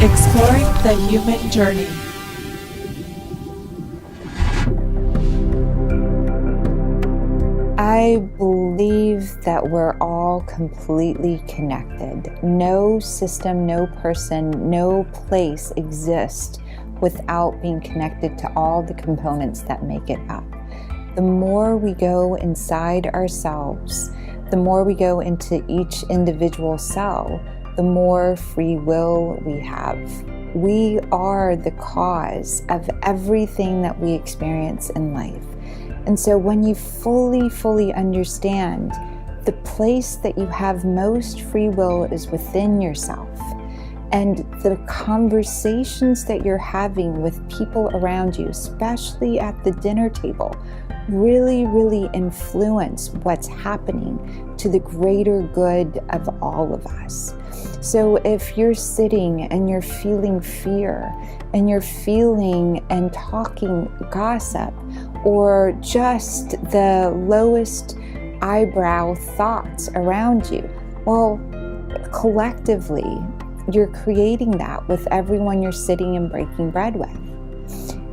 Exploring the human journey. I believe that we're all completely connected. No system, no person, no place exists without being connected to all the components that make it up. The more we go inside ourselves, the more we go into each individual cell, the more free will we have. We are the cause of everything that we experience in life. And so when you fully understand the place that you have most free will is within yourself, and the conversations that you're having with people around you, especially at the dinner table, really influence what's happening to the greater good of all of us. So if you're sitting and you're feeling fear and you're feeling and talking gossip or just the lowest eyebrow thoughts around you, well, collectively, you're creating that with everyone you're sitting and breaking bread with.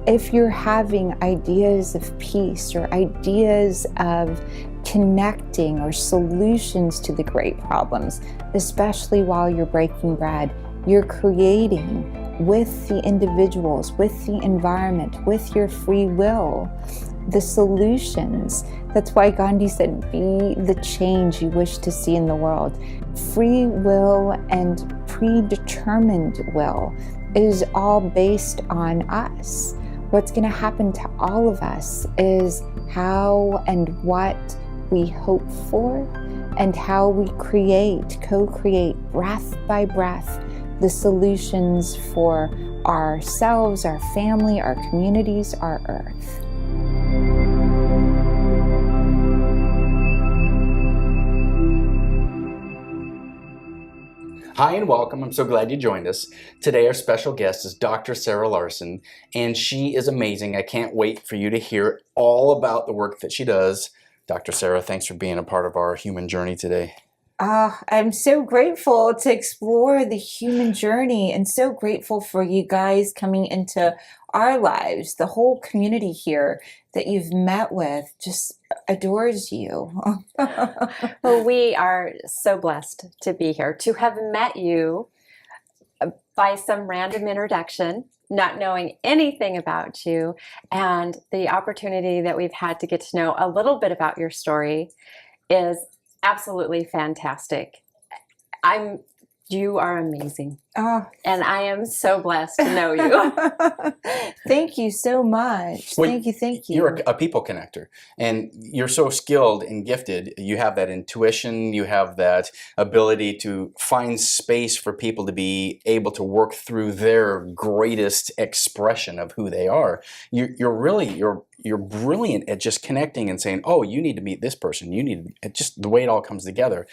If you're having ideas of peace or ideas of connecting or solutions to the great problems, especially while you're breaking bread, you're creating with the individuals, with the environment, with your free will, the solutions. That's why Gandhi said, be the change you wish to see in the world. Free will and predetermined will is all based on us. What's going to happen to all of us is how and what we hope for and how we co-create breath by breath the solutions for ourselves, our family, our communities, our earth. Hi and welcome. I'm so glad you joined us. Today our special guest is Dr. Sarah Larsen, and she is amazing. I can't wait for you to hear all about the work that she does. Dr. Sarah, thanks for being a part of our human journey today. I'm so grateful to explore the human journey and so grateful for you guys coming into our lives. The whole community here that you've met with just adores you. Well, we are so blessed to be here, to have met you by some random introduction, not knowing anything about you, and the opportunity that we've had to get to know a little bit about your story is absolutely fantastic. You are amazing. And I am so blessed to know you. Thank you so much. Well, Thank you. You're a people connector, and you're so skilled and gifted. You have that intuition, you have that ability to find space for people to be able to work through their greatest expression of who they are. You're brilliant at just connecting and saying, oh, you need to meet this person. Just the way it all comes together.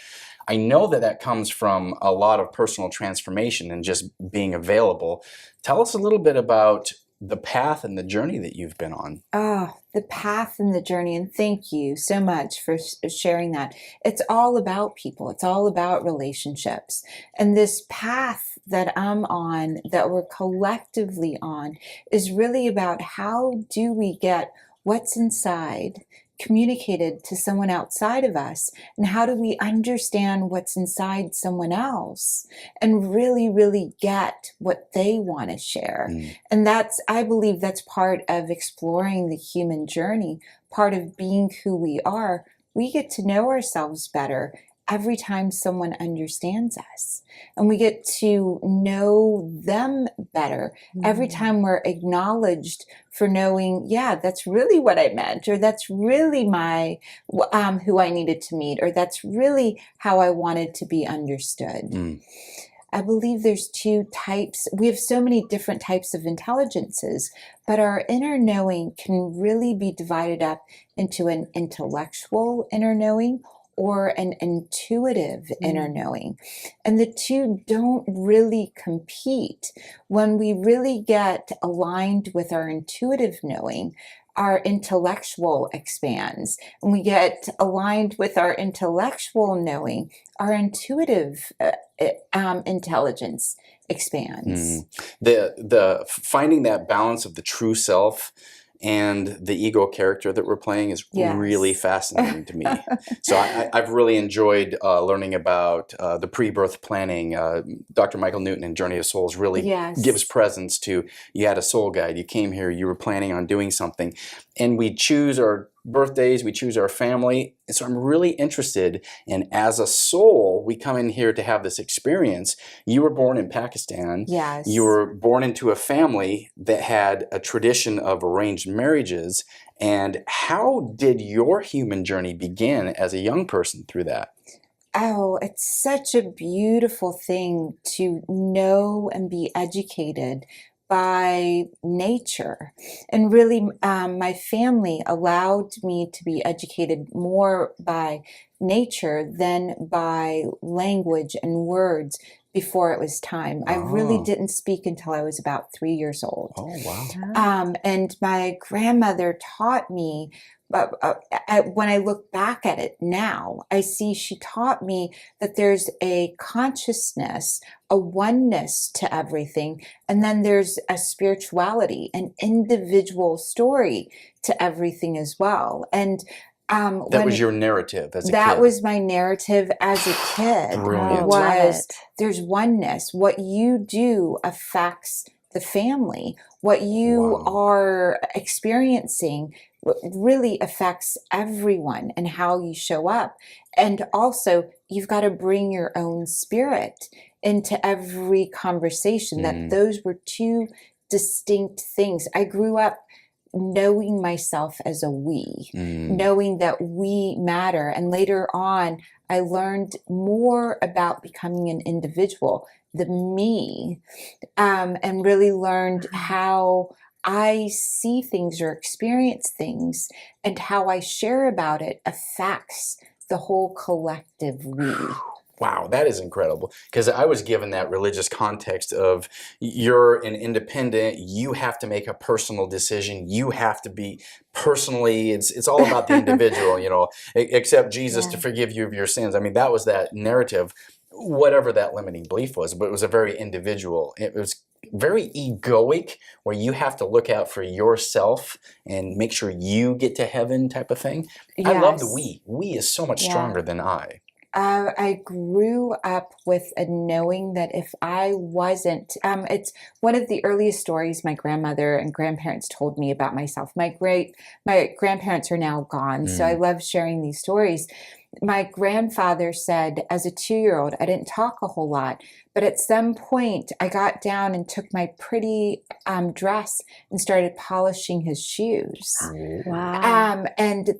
I know that comes from a lot of personal transformation and just being available. Tell us a little bit about the path and the journey that you've been on. The path and the journey, and thank you so much for sharing that. It's all about people. It's all about relationships. And this path that I'm on, that we're collectively on, is really about how do we get what's inside communicated to someone outside of us, and how do we understand what's inside someone else and really get what they want to share. And I believe that's part of exploring the human journey, part of being who we are. We get to know ourselves better every time someone understands us, and we get to know them better every time we're acknowledged for knowing, yeah, that's really what I meant, or that's really my who I needed to meet, or that's really how I wanted to be understood. I believe there's two types. We have so many different types of intelligences, but our inner knowing can really be divided up into an intellectual inner knowing or an intuitive inner knowing. And the two don't really compete. When we really get aligned with our intuitive knowing, our intellectual expands. When we get aligned with our intellectual knowing, our intuitive intelligence expands. The finding that balance of the true self and the ego character that we're playing is really fascinating to me. So I've really enjoyed learning about the pre-birth planning. Dr. Michael Newton in Journey of Souls really gives presence to, you had a soul guide, you came here, you were planning on doing something. And we choose our birthdays, we choose our family. And so I'm really interested in, as a soul, we come in here to have this experience. You were born in Pakistan. Yes. You were born into a family that had a tradition of arranged marriages. And how did your human journey begin as a young person through that? Oh, it's such a beautiful thing to know and be educated by nature. And really, my family allowed me to be educated more by nature than by language and words before it was time. I really didn't speak until I was about 3 years old. Oh, wow. And my grandmother taught me, when I look back at it now, I see she taught me that there's a consciousness, a oneness to everything, and then there's a spirituality, an individual story to everything as well. And that was your narrative as a kid. That was my narrative as a kid. Brilliant. Was there's oneness. What you do affects the family. What you are experiencing really affects everyone and how you show up. And also, you've got to bring your own spirit into every conversation. That those were two distinct things. I grew up knowing myself as a we, knowing that we matter. And later on, I learned more about becoming an individual, the me, and really learned how I see things or experience things, and how I share about it affects the whole collective we. Wow, that is incredible. Because I was given that religious context of, you're an independent, you have to make a personal decision, you have to be personally, it's all about the individual, you know, accept Jesus to forgive you of your sins. I mean, that was that narrative, whatever that limiting belief was, but it was a very individual, it was very egoic, where you have to look out for yourself and make sure you get to heaven type of thing. I love the we. We is so much stronger than I. I grew up with a knowing that if I wasn't, it's one of the earliest stories my grandmother and grandparents told me about myself. My grandparents are now gone, so I love sharing these stories. My grandfather said, as a 2-year-old, I didn't talk a whole lot, but at some point I got down and took my pretty dress and started polishing his shoes. Wow. And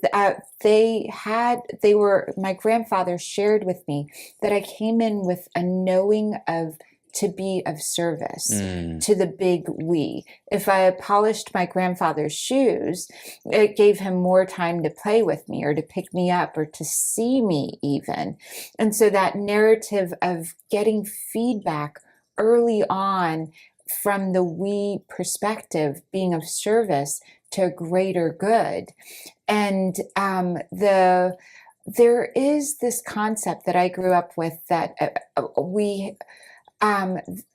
my grandfather shared with me that I came in with a knowing of to be of service to the big we. If I polished my grandfather's shoes, it gave him more time to play with me or to pick me up or to see me even. And so that narrative of getting feedback early on from the we perspective, being of service to a greater good. And there is this concept that I grew up with that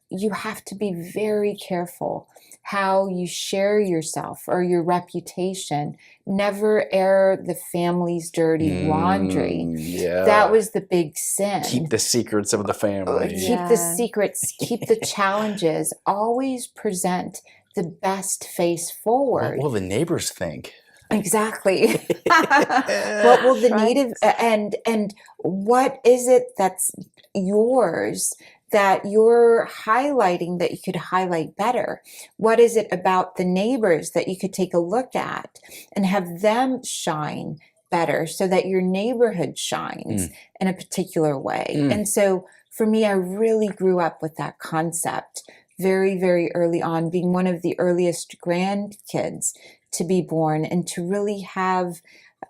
you have to be very careful how you share yourself or your reputation. Never air the family's dirty laundry. That was the big sin. Keep the secrets of the family. Keep the secrets, keep the challenges. Always present the best face forward. What will the neighbors think? Exactly. What will the native and what is it that's yours that you're highlighting that you could highlight better? What is it about the neighbors that you could take a look at and have them shine better so that your neighborhood shines in a particular way? And so for me, I really grew up with that concept very, very early on, being one of the earliest grandkids to be born and to really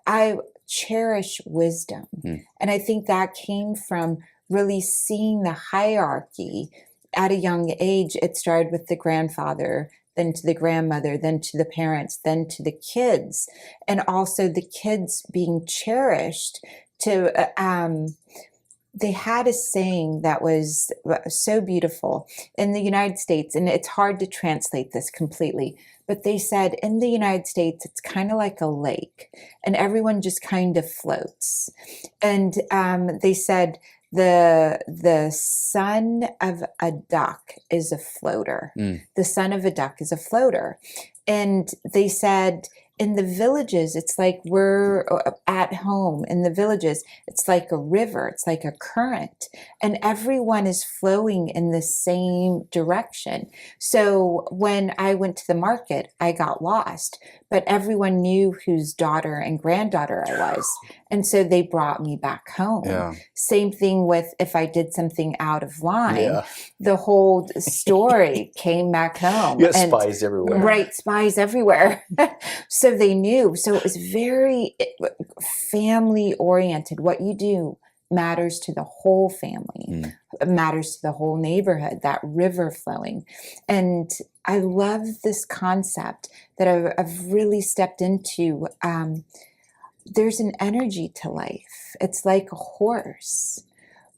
I cherish wisdom. And I think that came from really seeing the hierarchy at a young age. It started with the grandfather, then to the grandmother, then to the parents, then to the kids, and also the kids being cherished to they had a saying that was so beautiful in the United States, and it's hard to translate this completely, but they said in the United States, it's kind of like a lake, and everyone just kind of floats. And they said the son of a duck is a floater. The son of a duck is a floater. And they said in the villages, it's like we're at home in the villages. It's like a river. It's like a current. And everyone is flowing in the same direction. So when I went to the market, I got lost. But everyone knew whose daughter and granddaughter I was. And so they brought me back home. Yeah. Same thing with if I did something out of line, the whole story came back home. You have spies everywhere. Right, spies everywhere. So they knew. So it was very family oriented. What you do matters to the whole family. It matters to the whole neighborhood, that river flowing. And I love this concept that I've really stepped into. There's an energy to life. It's like a horse.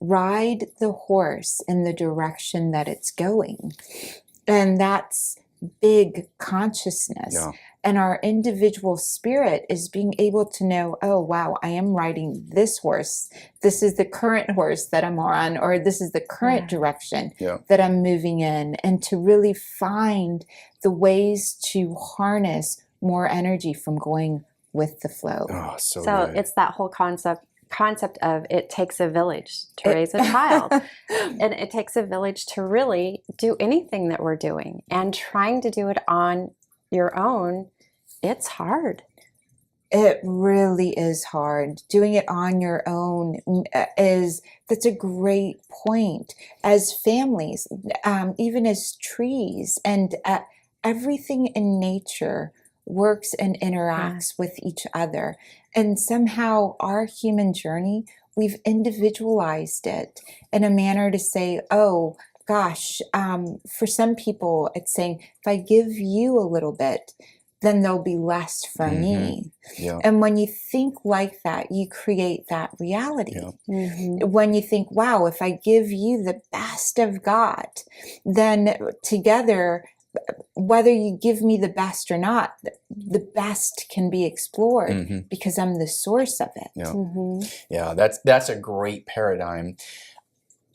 Ride the horse in the direction that it's going. And that's big consciousness. Yeah. And our individual spirit is being able to know, oh, wow, I am riding this horse. This is the current horse that I'm on, or this is the current direction that I'm moving in. And to really find the ways to harness more energy from going with the flow. Oh, so good. It's that whole concept of it takes a village to raise a child. And it takes a village to really do anything that we're doing. And trying to do it on your own, it's hard. It really is hard. Doing it on your own that's a great point. As families, even as trees, and everything in nature works and interacts with each other. And somehow our human journey, we've individualized it in a manner to say, oh, gosh, for some people, it's saying, if I give you a little bit, then there'll be less from me. Yeah. And when you think like that, you create that reality. Yeah. When you think, wow, if I give you the best of God, then together, whether you give me the best or not, the best can be explored because I'm the source of it. Yeah, yeah, that's a great paradigm.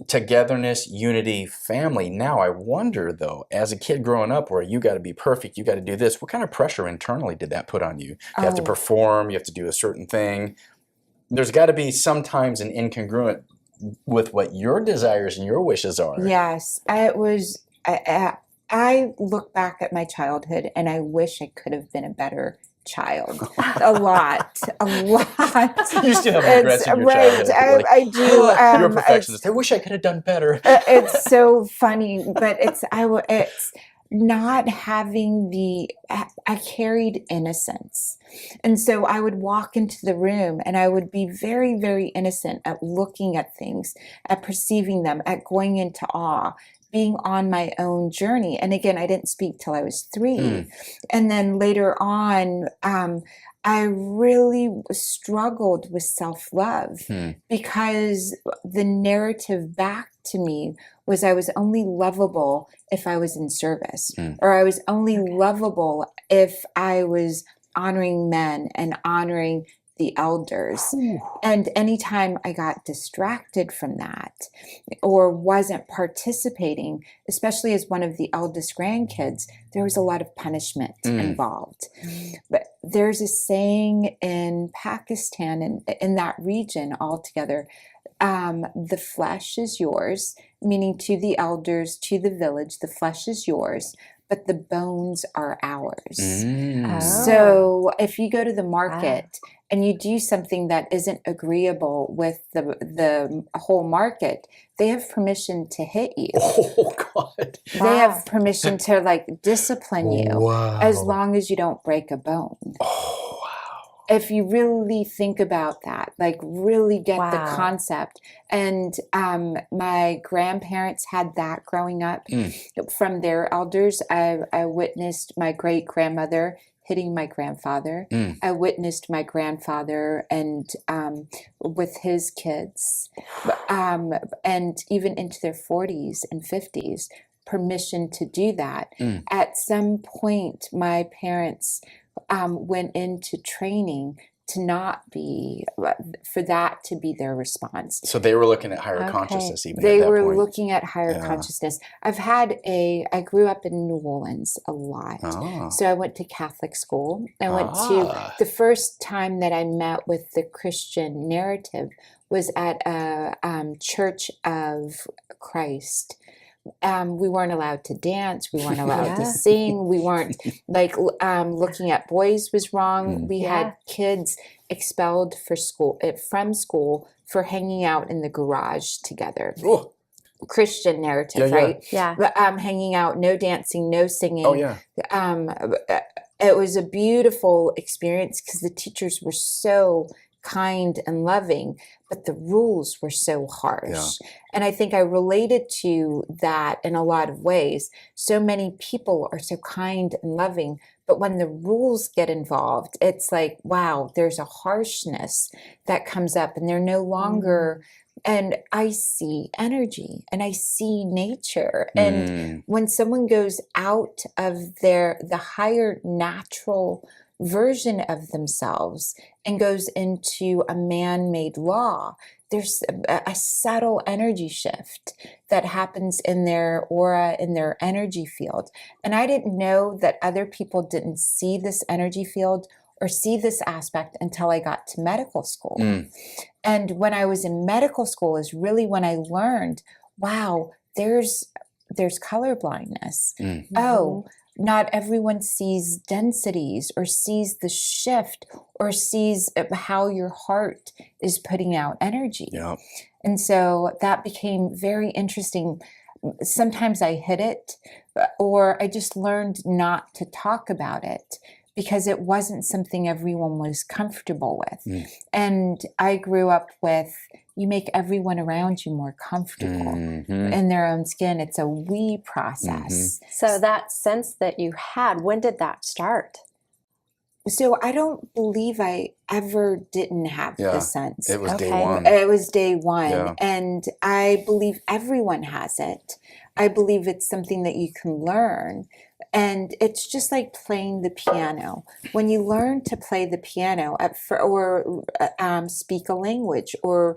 Togetherness, unity, family. Now I wonder though, as a kid growing up where you got to be perfect, you got to do this, what kind of pressure internally did that put on you? You have to perform, you have to do a certain thing. There's got to be sometimes an incongruent with what your desires and your wishes are. Yes, it was. I look back at my childhood and I wish I could have been a better child. A lot. You still have regrets in your childhood. Right, I do. You're a perfectionist. I wish I could have done better. It's so funny, but it's not having I carried innocence. And so I would walk into the room and I would be very, very innocent at looking at things, at perceiving them, at going into awe, being on my own journey. And again, I didn't speak till I was 3. And then later on, I really struggled with self-love because the narrative back to me was I was only lovable if I was in service, or I was only lovable if I was honoring men and honoring the elders. And anytime I got distracted from that or wasn't participating, especially as one of the eldest grandkids, there was a lot of punishment involved. But there's a saying in Pakistan and in that region altogether, the flesh is yours, meaning to the elders, to the village, the flesh is yours, but the bones are ours. So if you go to the market and you do something that isn't agreeable with the whole market, they have permission to hit you. Oh, God. They have permission to discipline you as long as you don't break a bone. Oh, wow. if you really think about that, like really get the Wow. concept. And my grandparents had that growing up from their elders. I witnessed my great grandmother hitting my grandfather. I witnessed my grandfather and with his kids, and even into their 40s and 50s, permission to do that. At some point, my parents went into training to not be, for that to be their response. So they were looking at higher Okay. consciousness even They at that were point. looking at higher consciousness. I grew up in New Orleans a lot. So I went to Catholic school. I went to, the first time that I met with the Christian narrative was at a Church of Christ. We weren't allowed to dance. We weren't allowed to sing. We weren't like looking at boys was wrong. We had kids expelled from school for hanging out in the garage together. Oh. Christian narrative, right? Yeah. But, hanging out, no dancing, no singing. Oh yeah. It was a beautiful experience because the teachers were so kind and loving, but the rules were so harsh. And I think I related to that in a lot of ways. So many people are so kind and loving, but when the rules get involved, it's like, wow, there's a harshness that comes up and they're no longer, and I see energy and I see nature. And when someone goes out of the higher natural version of themselves and goes into a man-made law, there's a subtle energy shift that happens in their aura, in their energy field. And I didn't know that other people didn't see this energy field or see this aspect until I got to medical school. And when I was in medical school is really when I learned, wow, there's color blindness. Oh, not everyone sees densities or sees the shift or sees how your heart is putting out energy. And so that became very interesting. Sometimes I hid it, or I just learned not to talk about it because it wasn't something everyone was comfortable with. And I grew up with, you make everyone around you more comfortable in their own skin. It's a we process. So that sense that you had, when did that start? So I don't believe I ever didn't have the sense. It was day Okay. one. It was day one. Yeah. And I believe everyone has it. I believe it's something that you can learn. And it's just like playing the piano. When you learn to play the piano or speak a language or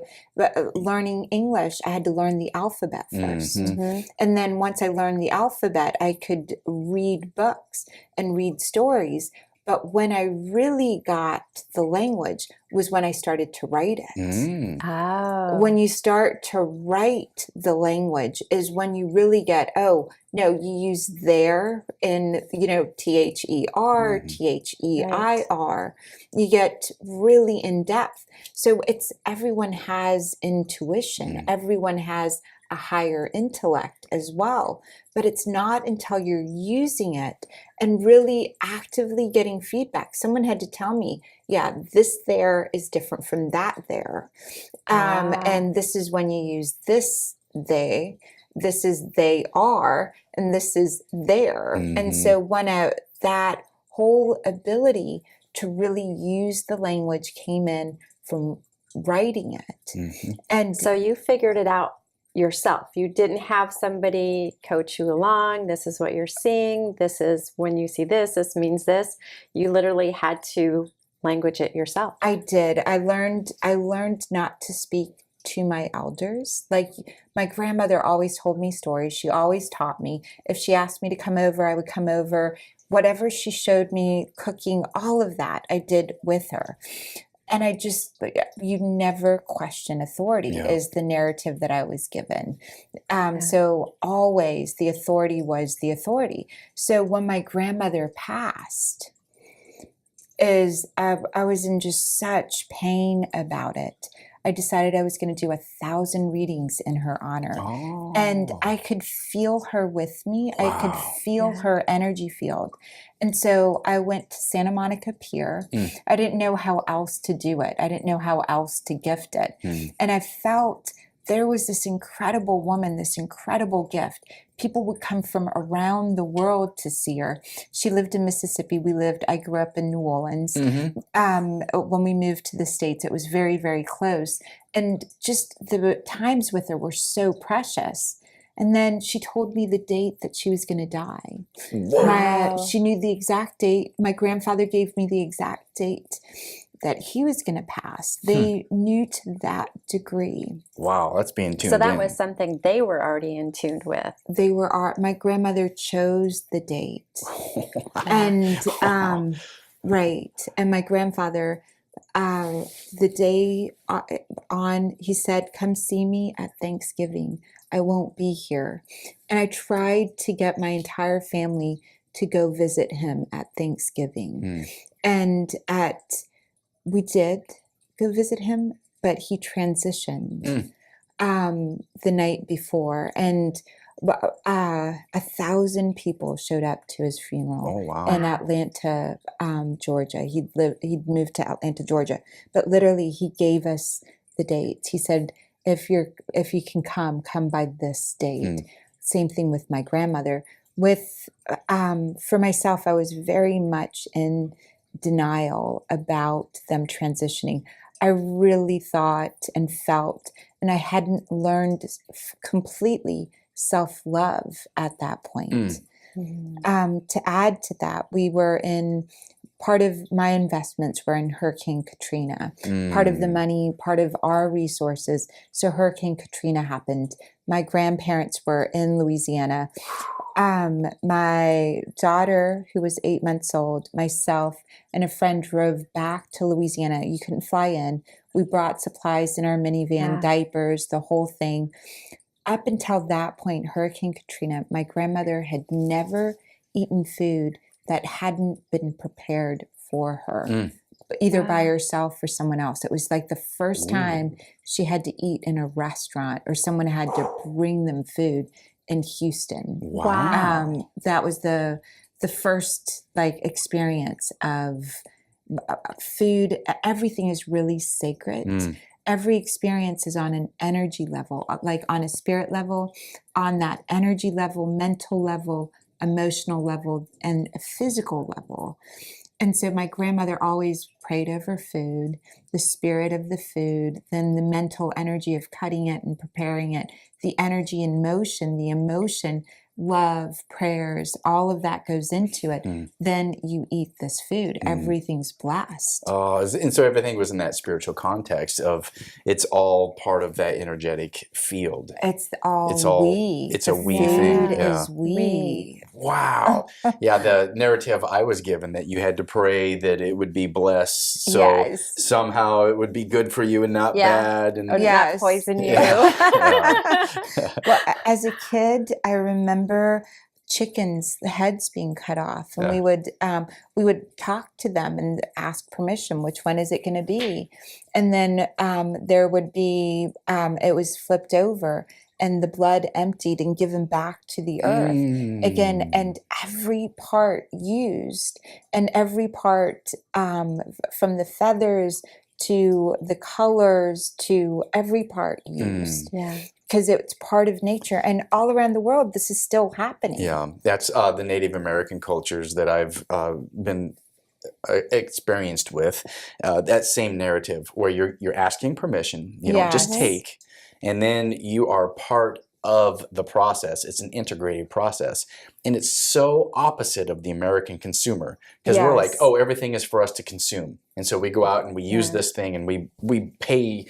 learning English, I had to learn the alphabet first. And then once I learned the alphabet, I could read books and read stories. But when I really got the language was when I started to write it. Oh. When you start to write the language is when you really get, oh, no, you use there in, THER, THEIR. You get really in depth. So it's everyone has intuition. Everyone has a higher intellect as well. But it's not until you're using it and really actively getting feedback. Someone had to tell me, yeah, this there is different from that there. And this is when you use this they, this is they are, and this is there. And so when that whole ability to really use the language came in from writing it. And So you figured it out yourself. You didn't have somebody coach you along. This is what you're seeing. This is when you see this. This means this. You literally had to language it yourself. I did. I learned not to speak to my elders. Like my grandmother always told me stories. She always taught me. If she asked me to come over, I would come over. Whatever she showed me, cooking, all of that, I did with her. And you never question authority is the narrative that I was given. So always the authority was the authority. So when my grandmother passed, I was in just such pain about it. I decided I was going to do 1,000 readings in her honor. Oh. And I could feel her with me. I could Wow. feel her energy field. And so I went to Santa Monica Pier. I didn't know how else to do it. I didn't know how else to gift it. And I felt there was this incredible woman, this incredible gift. People would come from around the world to see her. She lived in Mississippi. I grew up in New Orleans. When we moved to the States, it was very, very close. And just the times with her were so precious. And then she told me the date that she was going to die. Wow. She knew the exact date. My grandfather gave me the exact date that he was going to pass. They knew to that degree. Wow, that's being tuned in. So that was something they were already in tune with. My grandmother chose the date. And, right. And my grandfather, the day he said, come see me at Thanksgiving. I won't be here. And I tried to get my entire family to go visit him at Thanksgiving. And we did go visit him, but he transitioned the night before, and 1,000 people showed up to his funeral in Atlanta, Georgia. He'd moved to Atlanta, Georgia, but literally he gave us the dates. He said, if you can come by this date. Same thing with my grandmother. For myself, I was very much in denial about them transitioning. I really thought and felt, and I hadn't learned completely self-love at that point. To add to that, part of my investments were in Hurricane Katrina. Part of the money, part of our resources. So Hurricane Katrina happened. My grandparents were in Louisiana. My daughter, who was 8 months old, myself, and a friend drove back to Louisiana. You couldn't fly in. We brought supplies in our minivan, diapers, the whole thing. Up until that point, Hurricane Katrina, my grandmother had never eaten food that hadn't been prepared for her, either by herself or someone else. It was like the first time she had to eat in a restaurant or someone had to bring them food in Houston. Wow. That was the first experience of food. Everything is really sacred. Every experience is on an energy level, like on a spirit level, on that energy level, mental level, emotional level, and a physical level. And so my grandmother always prayed over food, the spirit of the food, then the mental energy of cutting it and preparing it, the energy in motion, the emotion, love, prayers, all of that goes into it. Then you eat this food. Everything's blessed. Oh, and so everything was in that spiritual context of it's all part of that energetic field. It's we. It's the a we food thing. is we. Wow. Yeah, the narrative I was given that you had to pray that it would be blessed, so somehow it would be good for you and not bad, and not poison you. Well, as a kid, I remember chickens, the heads being cut off, and we would talk to them and ask permission. Which one is it going to be? And then there would be it was flipped over, and the blood emptied and given back to the earth again, and every part used, and every part from the feathers to the colors to every part used. Because it's part of nature, and all around the world, this is still happening. Yeah, that's the Native American cultures that I've been experienced with. That same narrative where you're asking permission, just take, and then you are part of the process. It's an integrated process, and it's so opposite of the American consumer, because we're like, oh, everything is for us to consume, and so we go out and we use this thing and we pay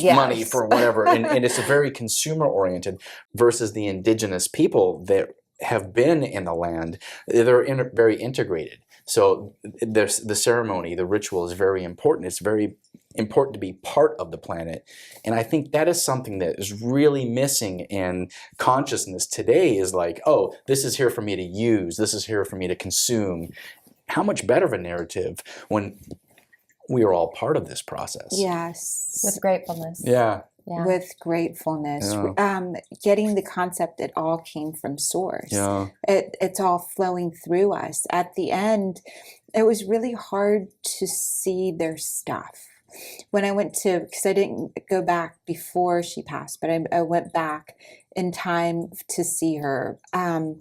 money for whatever, and it's a very consumer oriented, versus the indigenous people that have been in the land. They're very integrated. So the ceremony, the ritual is very important. It's very important to be part of the planet. And I think that is something that is really missing in consciousness today, is like, oh, this is here for me to use. This is here for me to consume. How much better of a narrative when we are all part of this process. Yes. With gratefulness. Yeah. Yeah. With gratefulness. Yeah. Getting the concept it all came from source. Yeah. It's all flowing through us. At the end, it was really hard to see their stuff. When I went to, because I didn't go back before she passed, but I went back in time to see her, and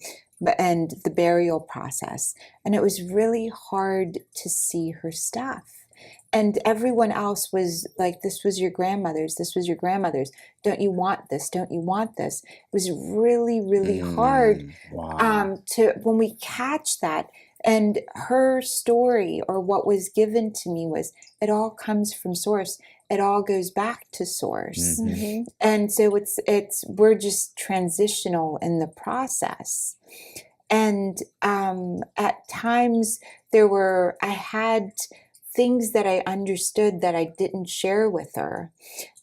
the burial process. And it was really hard to see her stuff. And everyone else was like, this was your grandmother's, this was your grandmother's. Don't you want this? Don't you want this? It was really, really hard to, when we catch that. And her story, or what was given to me, was it all comes from source. It all goes back to source. And so we're just transitional in the process. And at times I had things that I understood that I didn't share with her.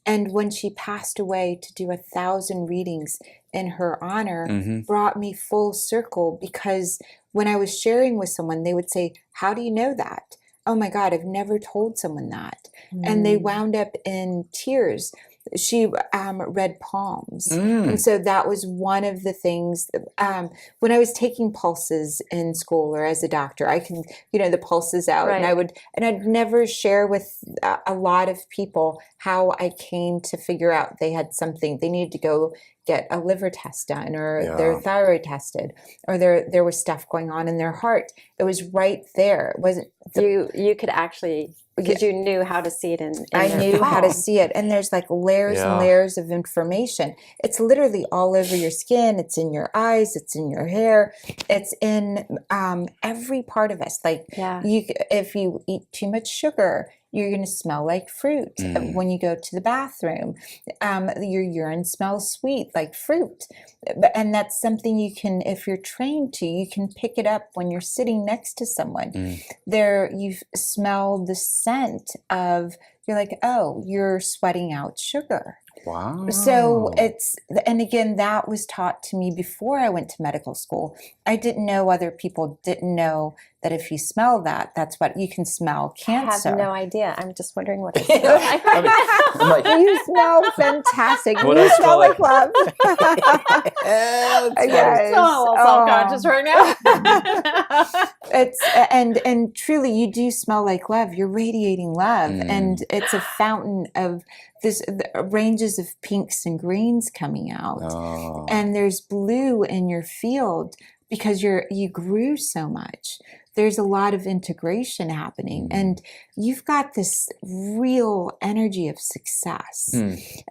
And when she passed away, to do 1,000 readings in her honor brought me full circle, because when I was sharing with someone, they would say, how do you know that? Oh my God, I've never told someone that. And they wound up in tears. She read palms. And so that was one of the things that, when I was taking pulses in school or as a doctor, I can, the pulses out, and I'd never share with a lot of people how I came to figure out they had something, they needed to go get a liver test done, or their thyroid tested, or there was stuff going on in their heart. It was right there. It wasn't you could actually, because you knew how to see it in I their knew how to palm. see it. And there's like layers and layers of information. It's literally all over your skin. It's in your eyes. It's in your hair. It's in every part of us. Like if you eat too much sugar, you're going to smell like fruit when you go to the bathroom. Your urine smells sweet, like fruit. And that's something you can, if you're trained to, you can pick it up when you're sitting next to someone. There, you smell the scent of, you're like, oh, you're sweating out sugar. Wow. So and again, that was taught to me before I went to medical school. I didn't know, other people didn't know that if you smell that, that's what you can smell cancer. I have no idea. I'm just wondering what I smell like. I'm like, You smell fantastic. What You I smell smell like like- love. I'm so self-conscious right now. It's and truly, you do smell like love. You're radiating love, and it's a fountain of this ranges of pinks and greens coming out, and there's blue in your field because you grew so much. There's a lot of integration happening, and you've got this real energy of success.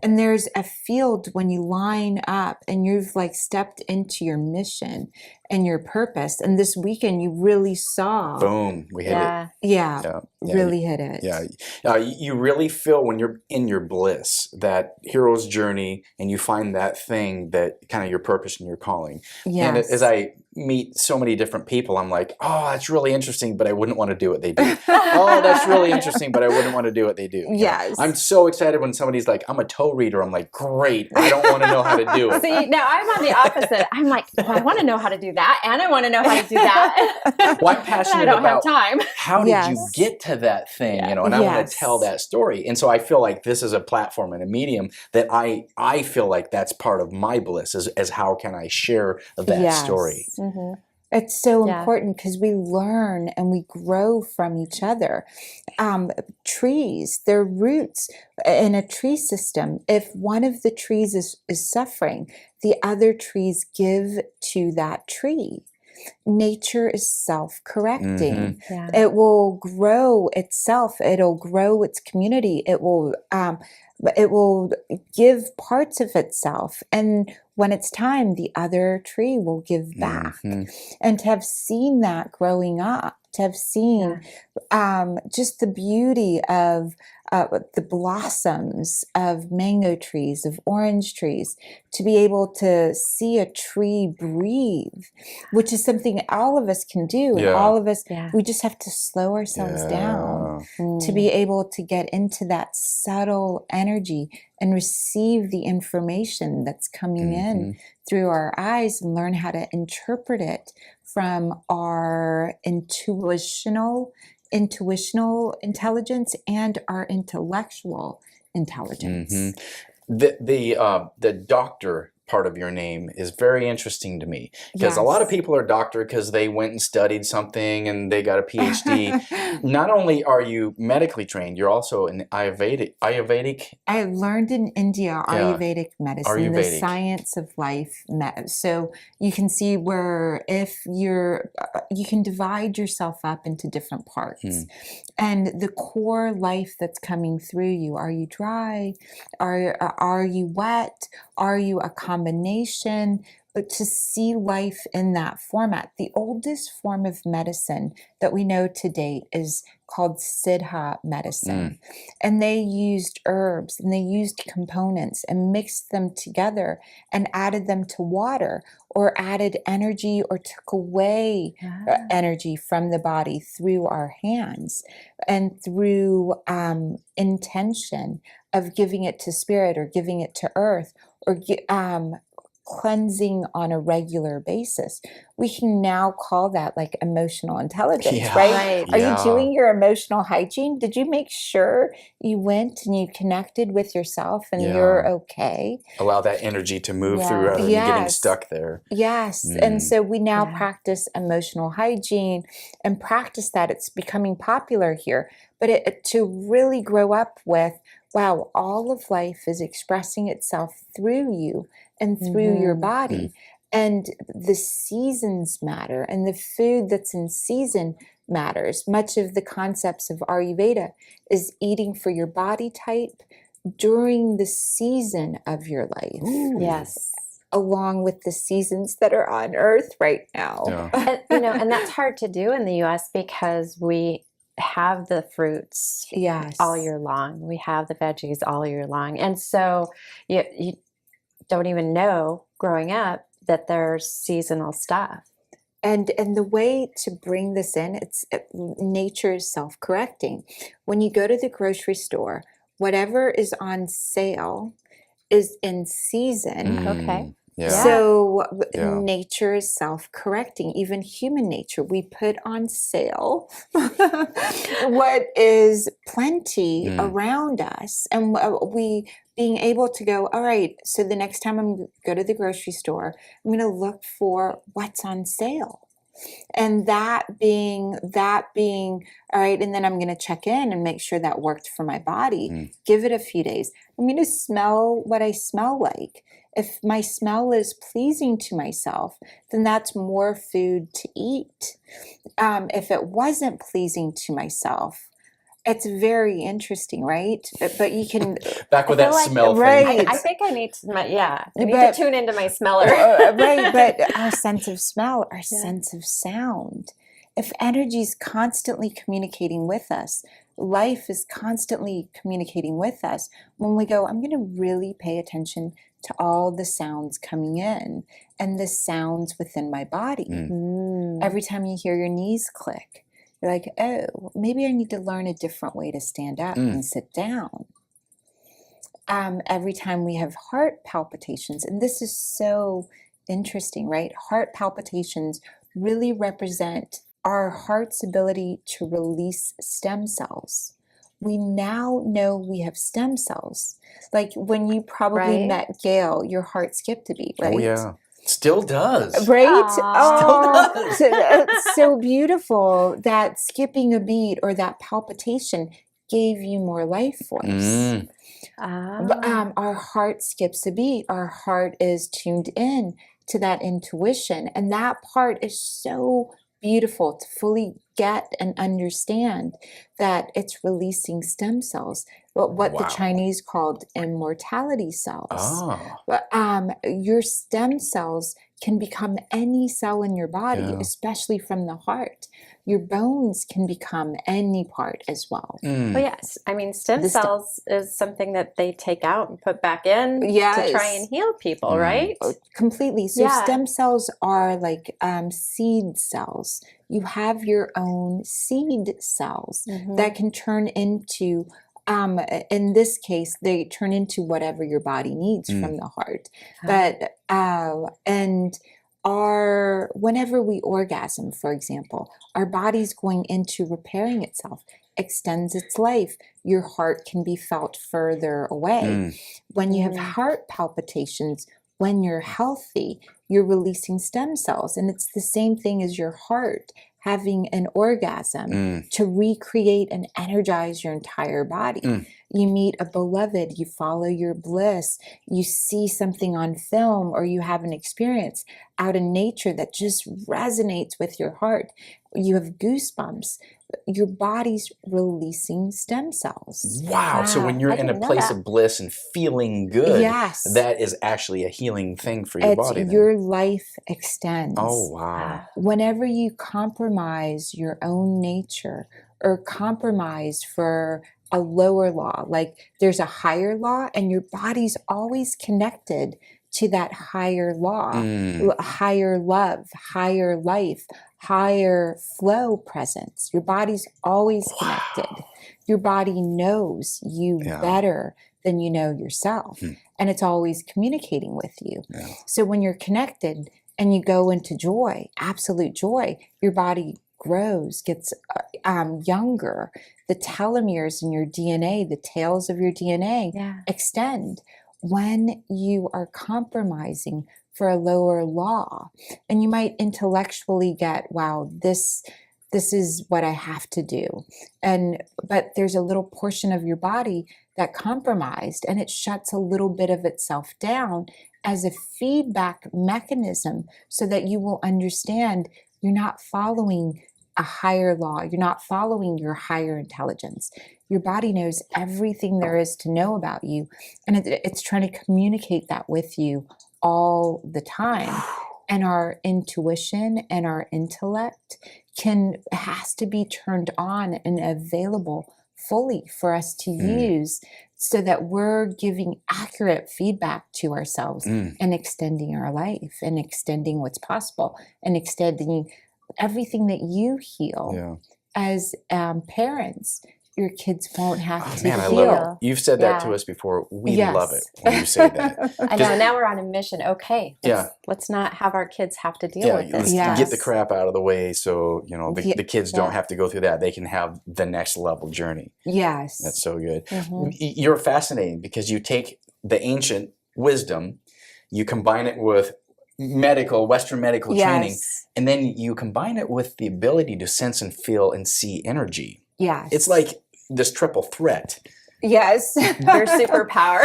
And there's a field when you line up and you've like stepped into your mission and your purpose. And this weekend you really saw. Boom, we hit it. Yeah, really hit it. Yeah, you really feel when you're in your bliss, that hero's journey, and you find that thing that kind of your purpose and your calling. Yes. And as I meet so many different people, I'm like, oh, that's really interesting, but I wouldn't want to do what they do. Oh, that's really interesting, but I wouldn't want to do what they do. Yes. I'm so excited when somebody's like, I'm a toe reader. I'm like, great. I don't want to know how to do it. See, now I'm on the opposite. I'm like, well, I want to know how to do that, and I want to know how to do that. Well, I'm passionate I don't about have time. how did you get to that thing, and I want to tell that story. And so I feel like this is a platform and a medium that I feel like that's part of my bliss, as how can I share that story. It's so important because we learn and we grow from each other. Trees, their roots in a tree system, if one of the trees is suffering, the other trees give to that tree. Nature is self-correcting. It will grow itself. It'll grow its community. It will give parts of itself. And when it's time, the other tree will give back. And to have seen that growing up, to have seen just the beauty of the blossoms of mango trees, of orange trees, to be able to see a tree breathe, which is something all of us can do. And all of us, we just have to slow ourselves down to be able to get into that subtle energy and receive the information that's coming in through our eyes, and learn how to interpret it from our intuitional intuitional intelligence and our intellectual intelligence. The doctor part of your name is very interesting to me, because a lot of people are doctor because they went and studied something and they got a PhD. Not only are you medically trained, you're also an Ayurvedic. I learned in India Ayurvedic medicine, the science of life. So you can see where if you can divide yourself up into different parts. And the core life that's coming through you, are you dry? Are you wet? Are you a combination? But to see life in that format, the oldest form of medicine that we know to date is called Siddha medicine. And they used herbs and they used components and mixed them together and added them to water, or added energy or took away energy from the body through our hands and through intention of giving it to spirit or giving it to earth, or cleansing on a regular basis. We can now call that like emotional intelligence, right? Are you doing your emotional hygiene? Did you make sure you went and you connected with yourself and you're okay? Allow that energy to move through rather than getting stuck there. And so we now practice emotional hygiene and practice that. It's becoming popular here. But to really grow up with, wow, all of life is expressing itself through you and through your body. And the seasons matter, and the food that's in season matters. Much of the concepts of Ayurveda is eating for your body type during the season of your life. Yes. Along with the seasons that are on Earth right now. And that's hard to do in the US because we have the fruits all year long. We have the veggies all year long. And so you don't even know growing up that there's seasonal stuff. And the way to bring this in, nature is self-correcting. When you go to the grocery store, whatever is on sale is in season. Okay. So nature is self-correcting. Even human nature, we put on sale what is plenty around us, and we being able to go, all right, so the next time I'm go to the grocery store, I'm going to look for what's on sale. And that being all right, and then I'm going to check in and make sure that worked for my body. Give it a few days. I'm going to smell what I smell like. If my smell is pleasing to myself, then that's more food to eat. If it wasn't pleasing to myself, it's very interesting, right? But you can back with that smell thing. I think I need to. I need to tune into my smeller. Right, but our sense of smell, our sense of sound. If energy is constantly communicating with us, life is constantly communicating with us. When we go, I'm going to really pay attention to all the sounds coming in and the sounds within my body. Every time you hear your knees click, you're like, oh, maybe I need to learn a different way to stand up and sit down. Every time we have heart palpitations, and this is so interesting, right? Heart palpitations really represent our heart's ability to release stem cells. We now know we have stem cells. Like when you probably met Gail, your heart skipped a beat, right? Oh, yeah. Still does. Right? Still does. So beautiful that skipping a beat or that palpitation gave you more life force. Our heart skips a beat. Our heart is tuned in to that intuition. And that part is so beautiful to fully get and understand that it's releasing stem cells, what the Chinese called immortality cells. Your stem cells can become any cell in your body, especially from the heart. Your bones can become any part as well. Well, yes. I mean, stem cells is something that they take out and put back in to try and heal people, right? Completely. So stem cells are like seed cells. You have your own seed cells that can turn into, in this case, they turn into whatever your body needs from the heart. But, and whenever we orgasm, for example, our body's going into repairing itself, extends its life. Your heart can be felt further away. When you have heart palpitations, when you're healthy, you're releasing stem cells. And it's the same thing as your heart having an orgasm to recreate and energize your entire body. You meet a beloved, you follow your bliss, you see something on film, or you have an experience out in nature that just resonates with your heart. You have goosebumps. Your body's releasing stem cells. Wow. So when you're in a place of bliss and feeling good, that is actually a healing thing for your body. Your life extends. Oh, wow. Whenever you compromise your own nature or compromise for a lower law, like there's a higher law and your body's always connected to that higher law, higher love, higher life, higher flow presence. Your body's always connected. Your body knows you better than you know yourself. And it's always communicating with you. So when you're connected and you go into joy, absolute joy, your body grows, gets younger. The telomeres in your DNA, the tails of your DNA extend. When you are compromising for a lower law, and you might intellectually get, wow, this is what I have to do. But there's a little portion of your body that compromised, and it shuts a little bit of itself down as a feedback mechanism so that you will understand you're not following a higher law. You're not following your higher intelligence. Your body knows everything there is to know about you, and it's trying to communicate that with you all the time. And our intuition and our intellect has to be turned on and available fully for us to use so that we're giving accurate feedback to ourselves and extending our life and extending what's possible and extending everything that you heal as parents. Your kids won't have to Man, I feel. love it. You've said that to us before. We love it when you say that. I know. Now we're on a mission. Okay. Let's not have our kids have to deal with this. Get the crap out of the way so the kids don't have to go through that. They can have the next level journey. Yes. That's so good. You're fascinating because you take the ancient wisdom, you combine it with Western medical training, and then you combine it with the ability to sense and feel and see energy. Yes. It's like this triple threat. Yes. Your superpower.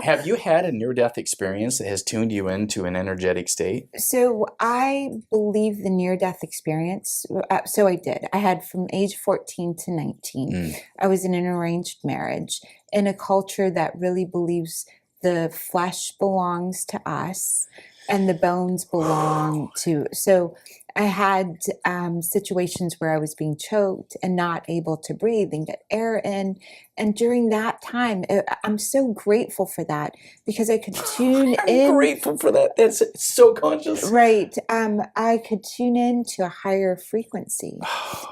Have you had a near-death experience that has tuned you into an energetic state? So I believe the near-death experience, so I did. I had from age 14 to 19. I was in an arranged marriage in a culture that really believes the flesh belongs to us and the bones belong to. So I had situations where I was being choked and not able to breathe and get air in. And during that time, I'm so grateful for that because I could tune in. I'm grateful for that. That's so conscious. Right. I could tune in to a higher frequency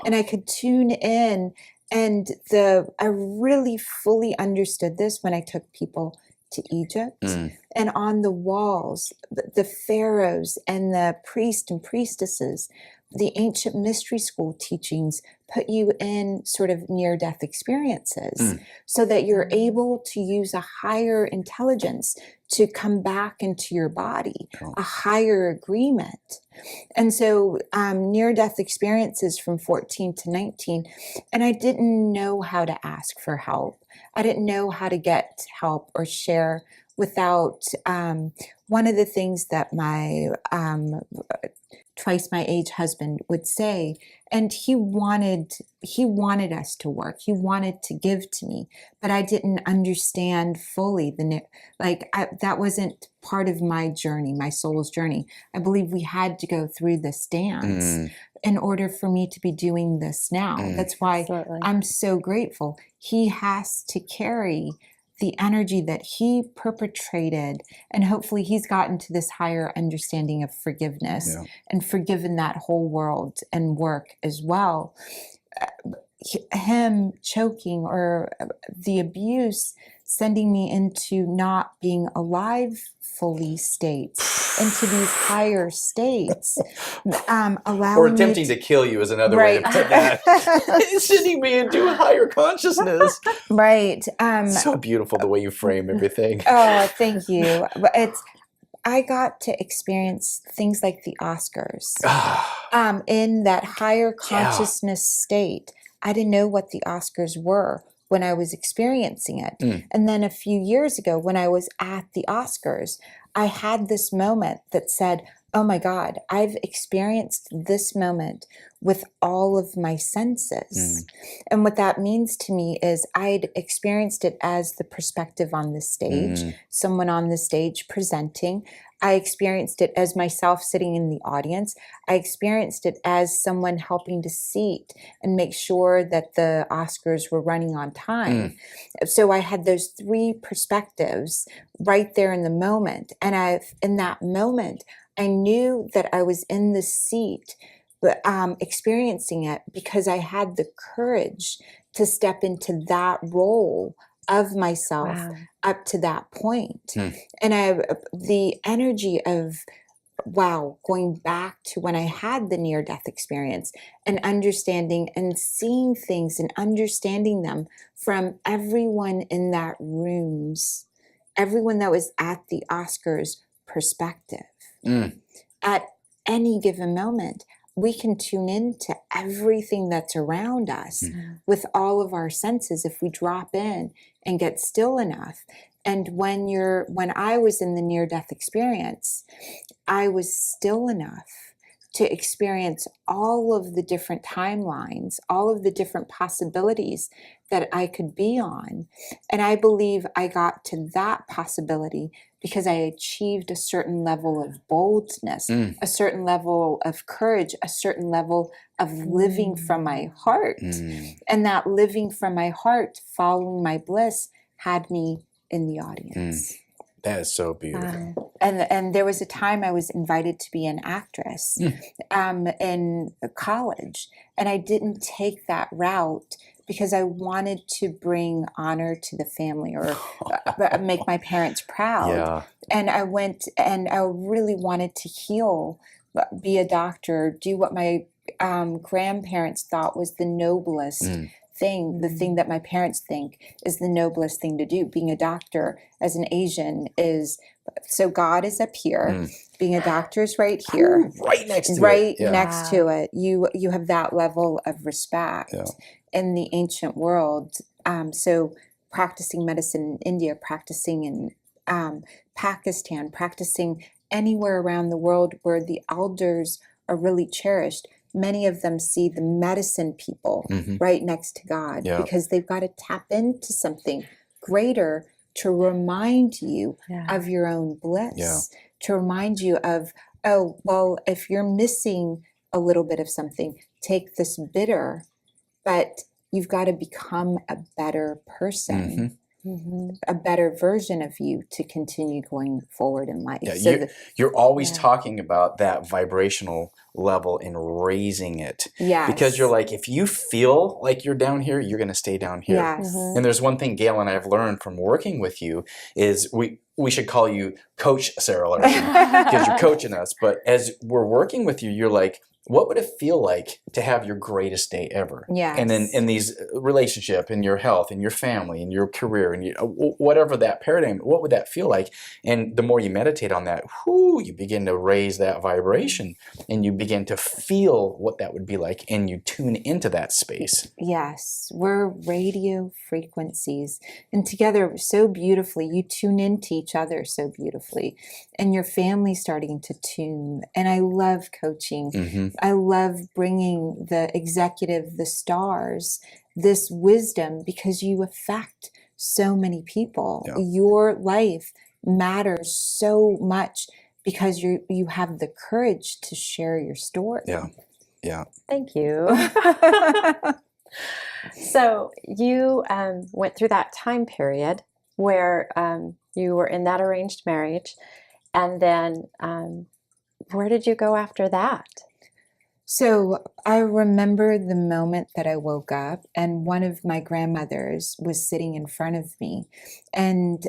and I could tune in. And I really fully understood this when I took people to Egypt, and on the walls, the pharaohs and the priests and priestesses, the ancient mystery school teachings put you in sort of near-death experiences so that you're able to use a higher intelligence to come back into your body, a higher agreement. And so near-death experiences from 14 to 19, and I didn't know how to ask for help. I didn't know how to get help or share without one of the things that my twice my age husband would say, and he wanted us to work. He wanted to give to me, but I didn't understand fully that wasn't part of my journey, my soul's journey. I believe we had to go through this dance in order for me to be doing this now. That's why I'm so grateful. He has to carry the energy that he perpetrated, and hopefully he's gotten to this higher understanding of forgiveness and forgiven that whole world and work as well. Him choking or the abuse sending me into not being alive fully states into these higher states, allowing Or me attempting to kill you is another way to put that. Sending me into a higher consciousness. Right. So beautiful the way you frame everything. Oh, thank you. But I got to experience things like the Oscars. In that higher consciousness state. I didn't know what the Oscars were when I was experiencing it. And then a few years ago, when I was at the Oscars, I had this moment that said, oh my God, I've experienced this moment with all of my senses. And what that means to me is I'd experienced it as the perspective on the stage, someone on the stage presenting. I experienced it as myself sitting in the audience. I experienced it as someone helping to seat and make sure that the Oscars were running on time. So I had those three perspectives right there in the moment. And in that moment, I knew that I was in the seat, but experiencing it because I had the courage to step into that role of myself up to that point. And the energy of, going back to when I had the near-death experience and understanding and seeing things and understanding them from everyone in that room's, everyone that was at the Oscars perspective. At any given moment, we can tune into everything that's around us with all of our senses if we drop in and get still enough. And when I was in the near-death experience, I was still enough to experience all of the different timelines, all of the different possibilities that I could be on. And I believe I got to that possibility because I achieved a certain level of boldness, a certain level of courage, a certain level of living from my heart. And that living from my heart, following my bliss, had me in the audience. That is so beautiful. And there was a time I was invited to be an actress in college, and I didn't take that route because I wanted to bring honor to the family or make my parents proud. And I went and I really wanted to heal, be a doctor, do what my grandparents thought was the noblest thing, the thing that my parents think is the noblest thing to do. Being a doctor as an Asian is, so God is up here, being a doctor is right here. Right next to it. Right next to it. You have that level of respect in the ancient world. So practicing medicine in India, practicing in Pakistan, practicing anywhere around the world where the elders are really cherished. Many of them see the medicine people right next to God because they've got to tap into something greater to remind you of your own bliss, to remind you of, oh, well, if you're missing a little bit of something, take this bitter, but you've got to become a better person. A better version of you to continue going forward in life. You're always talking about that vibrational level and raising it. Because you're like, if you feel like you're down here, you're going to stay down here. And there's one thing Gail and I have learned from working with you is we should call you Coach Sarah Larsen because you're coaching us. But as we're working with you, you're like, what would it feel like to have your greatest day ever? And then in these relationship, in your health, in your family, in your career, and whatever that paradigm, what would that feel like? And the more you meditate on that, you begin to raise that vibration and you begin to feel what that would be like and you tune into that space. Yes, we're radio frequencies, and together so beautifully, you tune into each other so beautifully, and your family's starting to tune. And I love coaching. I love bringing the executive, the stars, this wisdom because you affect so many people. Your life matters so much because you have the courage to share your story. Thank you. So you went through that time period where you were in that arranged marriage, and then where did you go after that? So I remember the moment that I woke up and one of my grandmothers was sitting in front of me. And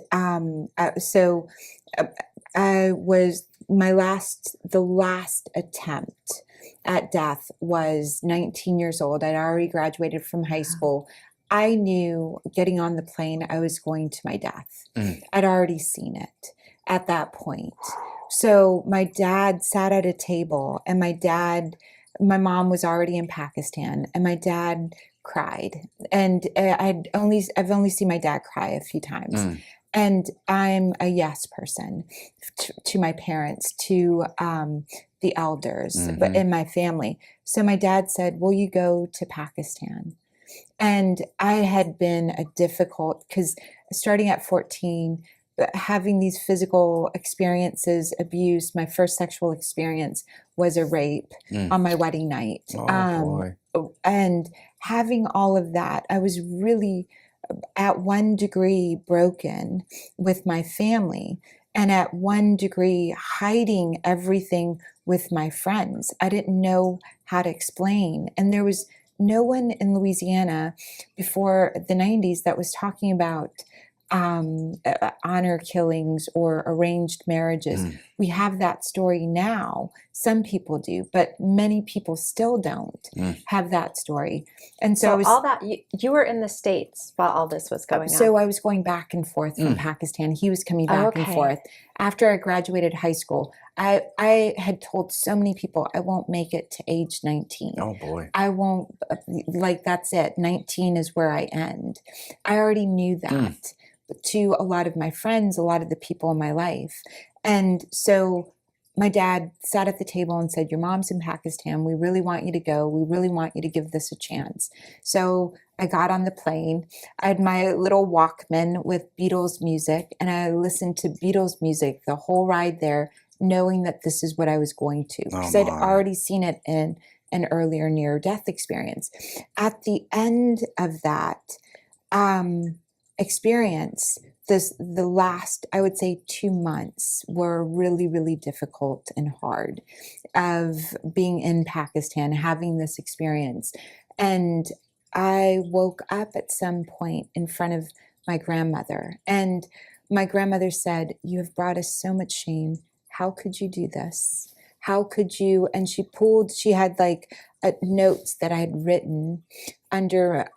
the last attempt at death was 19 years old. I'd already graduated from high school. I knew getting on the plane, I was going to my death. I'd already seen it at that point. So my dad sat at a table, and my mom was already in Pakistan, and my dad cried. And I've only seen my dad cry a few times. And I'm a yes person to my parents, to the elders, but in my family. So my dad said, "Will you go to Pakistan?" And I had been because starting at 14, having these physical experiences, abuse, my first sexual experience was a rape on my wedding night. Boy. And having all of that, I was really at one degree broken with my family, and at one degree hiding everything with my friends. I didn't know how to explain. And there was no one in Louisiana before the 90s that was talking about honor killings or arranged marriages. We have that story now. Some people do, but many people still don't have that story. And so all that you were in the States while all this was going on. So I was going back and forth from Pakistan. He was coming back and forth. After I graduated high school, I had told so many people I won't make it to age 19. Oh boy. I won't, that's it. 19 is where I end. I already knew that. To a lot of my friends, a lot of the people in my life. And so my dad sat at the table and said, "Your mom's in Pakistan. We really want you to go. We really want you to give this a chance." So I got on the plane. I had my little Walkman with Beatles music, and I listened to Beatles music the whole ride there, knowing that this is what I was going to, because I'd already seen it in an earlier near-death experience. At the end of that experience, the last, I would say, 2 months were really, really difficult and hard of being in Pakistan, having this experience. And I woke up at some point in front of my grandmother, and my grandmother said, "You have brought us so much shame. How could you do this? How could you?" And she had like notes that I had written under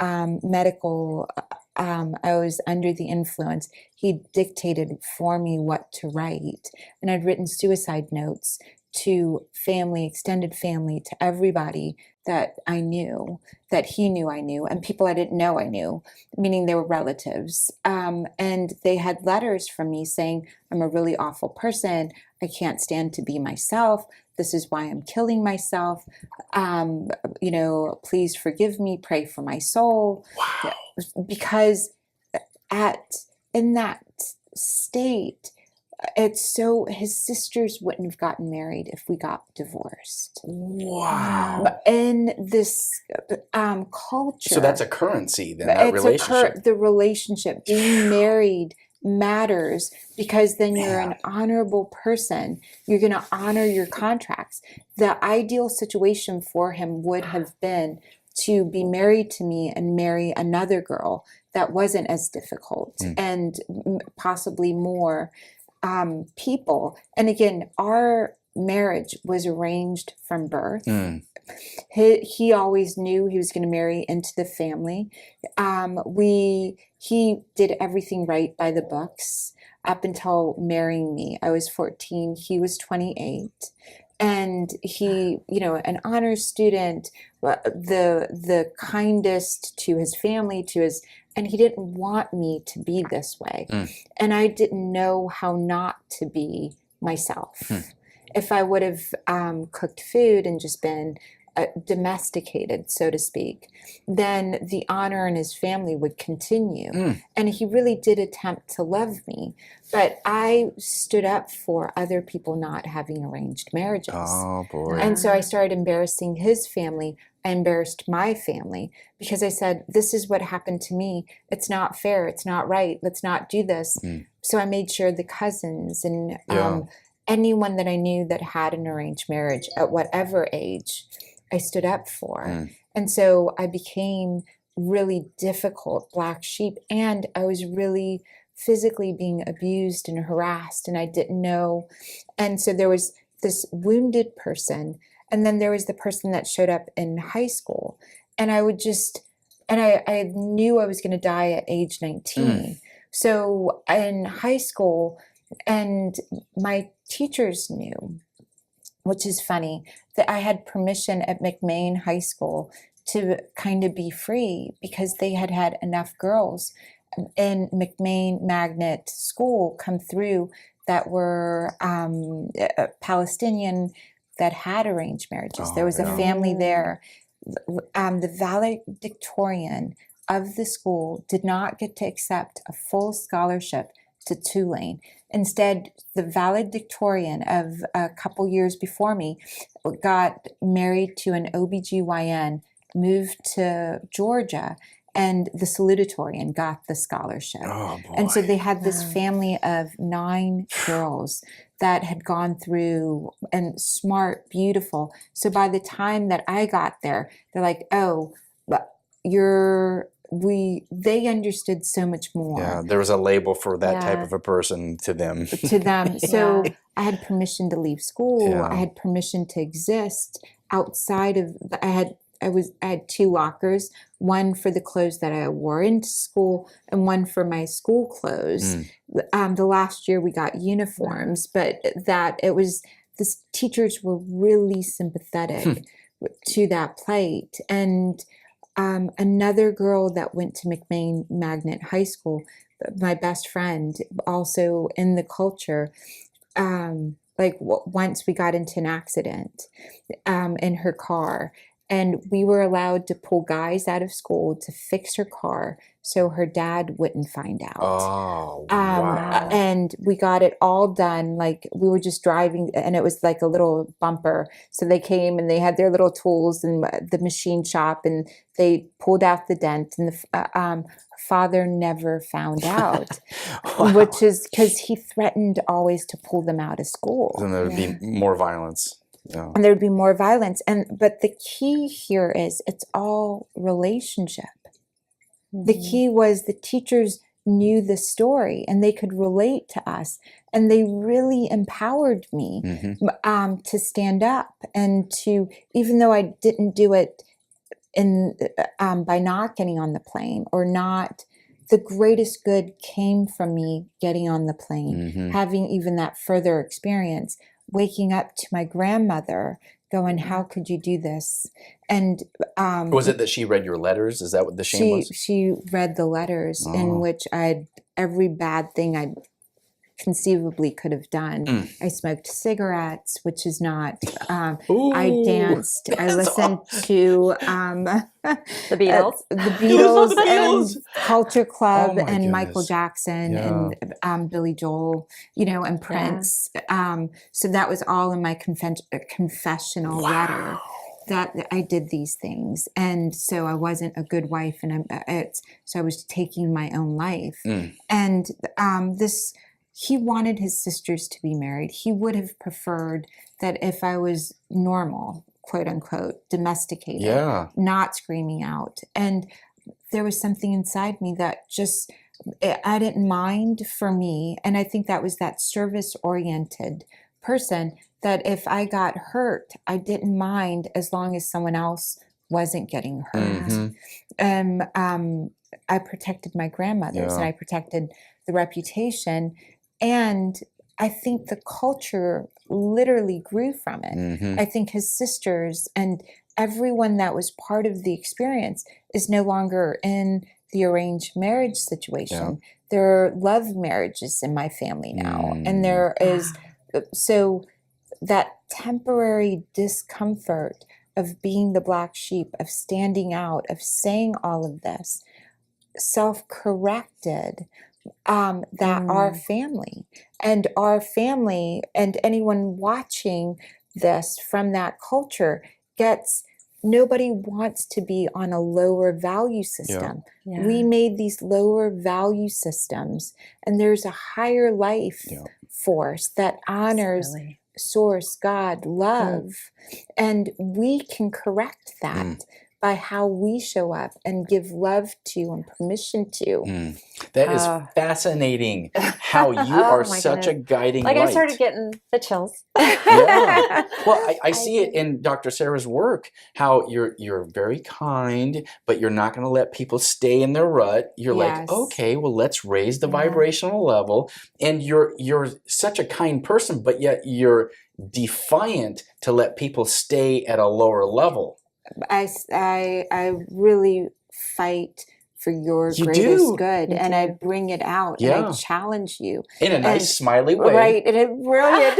medical. I was under the influence. He dictated for me what to write. And I'd written suicide notes to family, extended family, to everybody that I knew, that he knew I knew, and people I didn't know I knew, meaning they were relatives. And they had letters from me saying, "I'm a really awful person. I can't stand to be myself. This is why I'm killing myself. Please forgive me. Pray for my soul." Wow. Because in that state, his sisters wouldn't have gotten married if we got divorced. Wow. But in this culture, So that's a currency then, that relationship. The relationship, being married matters, because then you're an honorable person. You're going to honor your contracts. The ideal situation for him would have been to be married to me and marry another girl that wasn't as difficult and possibly more people. And again, our marriage was arranged from birth. He always knew he was going to marry into the family. He did everything right by the books up until marrying me. I was 14. He was 28. And he, an honors student, the kindest to his family, and he didn't want me to be this way. And I didn't know how not to be myself. If I would have cooked food and just been domesticated, so to speak, then the honor in his family would continue. And he really did attempt to love me. But I stood up for other people not having arranged marriages. Oh, boy. And so I started embarrassing his family. I embarrassed my family because I said, "This is what happened to me. It's not fair. It's not right. Let's not do this." So I made sure the cousins and anyone that I knew that had an arranged marriage at whatever age, I stood up for. And so I became really difficult black sheep, and I was really physically being abused and harassed, and I didn't know. And so there was this wounded person, and then there was the person that showed up in high school, and I would just, and I knew I was going to die at age 19. So in high school, and my teachers knew, which is funny, that I had permission at McMain High School to kind of be free, because they had had enough girls in McMain Magnet School come through that were Palestinian, that had arranged marriages. There was a family there. The valedictorian of the school did not get to accept a full scholarship to Tulane. Instead, the valedictorian of a couple years before me got married to an OBGYN, moved to Georgia, and the salutatorian got the scholarship. Oh, boy. And so they had this family of 9 girls that had gone through, and smart, beautiful. So by the time that I got there, they're like, oh, but they understood so much more. Yeah, there was a label for that type of a person to them. So I had permission to leave school. Yeah. I had permission to exist outside of, I had 2 lockers, one for the clothes that I wore into school and one for my school clothes. The last year we got uniforms, but the teachers were really sympathetic to that plight. And another girl that went to McMain Magnet High School, my best friend, also in the culture, once we got into an accident in her car, and we were allowed to pull guys out of school to fix her car so her dad wouldn't find out. Oh, wow. And we got it all done. Like, we were just driving, and it was like a little bumper. So they came and they had their little tools in the machine shop, and they pulled out the dent, and the father never found out. Wow. Which is because he threatened always to pull them out of school. And there would be more violence. Yeah. And there would be more violence. But the key here is it's all relationship. The key was the teachers knew the story and they could relate to us, and they really empowered me to stand up, and to, even though I didn't do it by not getting on the plane, or not, the greatest good came from me getting on the plane, having even that further experience, waking up to my grandmother going, how could you do this? And was it that she read your letters? Is that what the shame was? She read the letters in which every bad thing I conceivably could have done. I smoked cigarettes, which is not, I danced, I listened to The Beatles. The Beatles Beatles. and Culture Club Oh my and goodness. Michael Jackson and Billy Joel, and Prince. So that was all in my confessional letter, that I did these things. And so I wasn't a good wife, and so I was taking my own life. And he wanted his sisters to be married. He would have preferred that if I was normal, quote unquote, domesticated, not screaming out. And there was something inside me that just, I didn't mind, for me. And I think that was that service-oriented person, that if I got hurt, I didn't mind as long as someone else wasn't getting hurt. I protected my grandmothers, and I protected the reputation. And I think the culture literally grew from it. I think his sisters and everyone that was part of the experience is no longer in the arranged marriage situation. There are love marriages in my family now. And there is, so that temporary discomfort of being the black sheep, of standing out, of saying all of this, self-corrected, that our family and anyone watching this from that culture nobody wants to be on a lower value system. We made these lower value systems, and there's a higher life force that honors source, God, love, and we can correct that by how we show up and give love to and permission to. That is fascinating how you are my such a goodness. guiding Like light. I started getting the chills. Yeah. Well, I see it in Dr. Sarah's work, how you're very kind, but you're not going to let people stay in their rut. You're like, Yes. okay, well, let's raise the vibrational level. And you're such a kind person, but yet you're defiant to let people stay at a lower level. I really fight for your You greatest do. good, You and do. I bring it out, and I challenge you. In a nice, smiley way. Right, in a brilliant,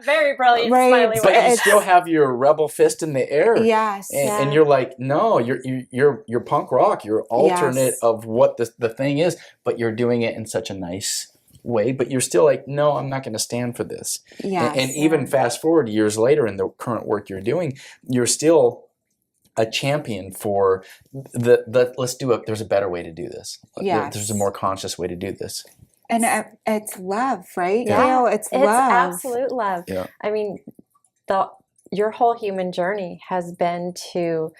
Very brilliant, Right, smiley But way. you still have your rebel fist in the air. yes, And you're like, no, you're punk rock. You're alternate Yes. of what the thing is, but you're doing it in such a nice way. But you're still like, no, I'm not going to stand for this. yes, And even fast forward years later in the current work you're doing, you're still a champion for let's do it. There's a better way to do this. Yes. There's a more conscious way to do this. and it's love, right? Yeah. Gail, it's It's love. absolute love. Yeah. I mean, your whole human journey has been to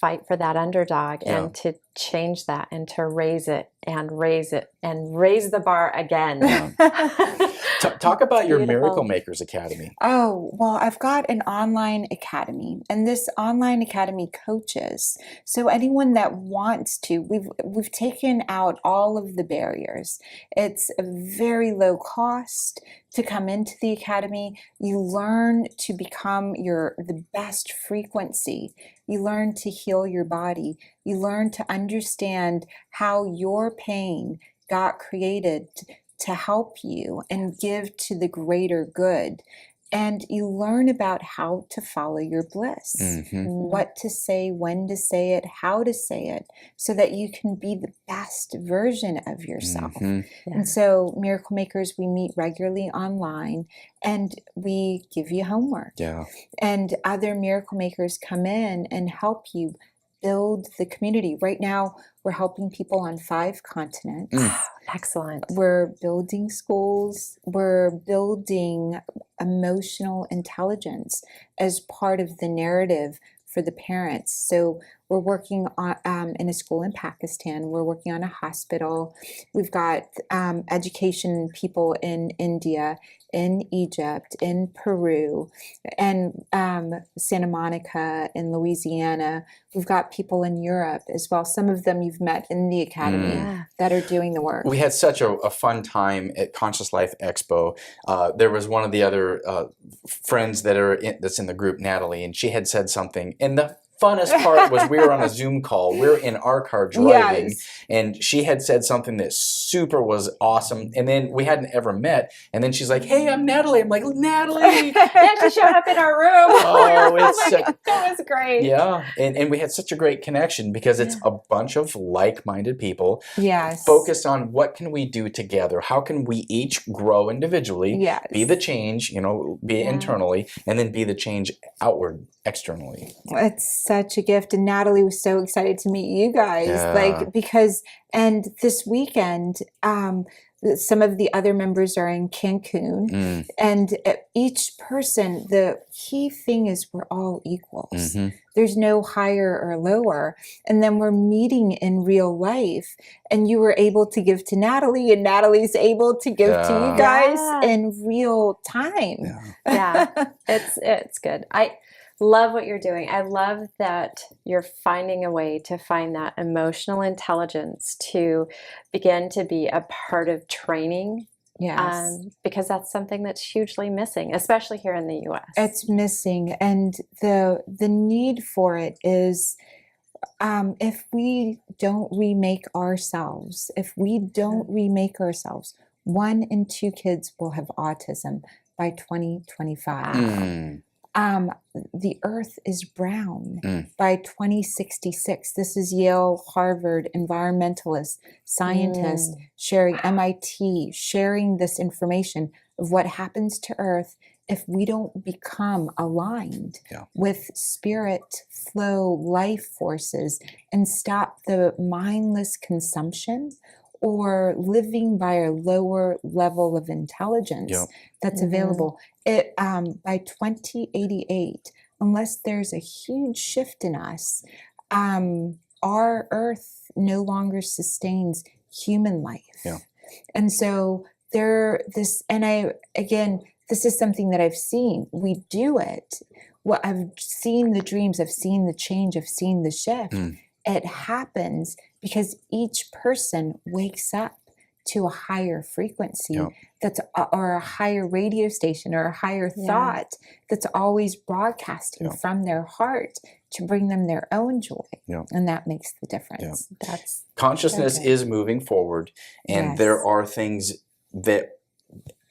fight for that underdog and to change that and to raise it and raise it and raise the bar again. Talk about your beautiful. Miracle Makers Academy. Oh, well, I've got an online academy, and this online academy coaches. So anyone that wants to, we've taken out all of the barriers. It's a very low cost to come into the academy. You learn to become the best frequency. You learn to heal your body. You learn to understand how your pain got created to help you and give to the greater good. And you learn about how to follow your bliss, what to say, when to say it, how to say it, so that you can be the best version of yourself. And so Miracle Makers, we meet regularly online and we give you homework. Yeah. And other Miracle Makers come in and help you build the community. Right now, we're helping people on 5 continents. Excellent. We're building schools. We're building emotional intelligence as part of the narrative for the parents. So we're working on in a school in Pakistan. We're working on a hospital. We've got education people in India, in Egypt, in Peru, and Santa Monica, in Louisiana. We've got people in Europe as well. Some of them you've met in the academy that are doing the work. We had such a fun time at Conscious Life Expo. There was one of the other friends that's in the group, Natalie, and she had said something. And the funnest part was we were on a Zoom call. We're in our car driving, and she had said something that super was awesome. And then we hadn't ever met. And then she's like, "Hey, I'm Natalie." I'm like, "Natalie!" Yeah, she showed up in our room. It was great. Yeah, and we had such a great connection because it's a bunch of like-minded people Yes. focused on what can we do together? How can we each grow individually, Yes. be the change, be internally, and then be the change outward, externally. It's such a gift. And Natalie was so excited to meet you guys. And this weekend, some of the other members are in Cancun, and each person, the key thing is we're all equals. There's no higher or lower. And then we're meeting in real life, and you were able to give to Natalie, and Natalie's able to give to you guys in real time. It's good. I love what you're doing. I love that you're finding a way to find that emotional intelligence to begin to be a part of training. Yes. Because that's something that's hugely missing, especially here in the U.S. It's missing. And the need for it is if we don't remake ourselves, 1 in 2 kids will have autism by 2025. The earth is brown by 2066. This is Yale, Harvard, environmentalists, scientists sharing, MIT, sharing this information of what happens to earth if we don't become aligned with spirit, flow, life forces, and stop the mindless consumption or living by a lower level of intelligence that's available. By 2088, unless there's a huge shift in us, our earth no longer sustains human life. Yeah. And so this is something that I've seen. We do it. Well, I've seen the dreams, I've seen the change, I've seen the shift. It happens because each person wakes up to a higher frequency or a higher radio station or a higher thought that's always broadcasting from their heart to bring them their own joy. And that makes the difference. That's consciousness is moving forward, and there are things that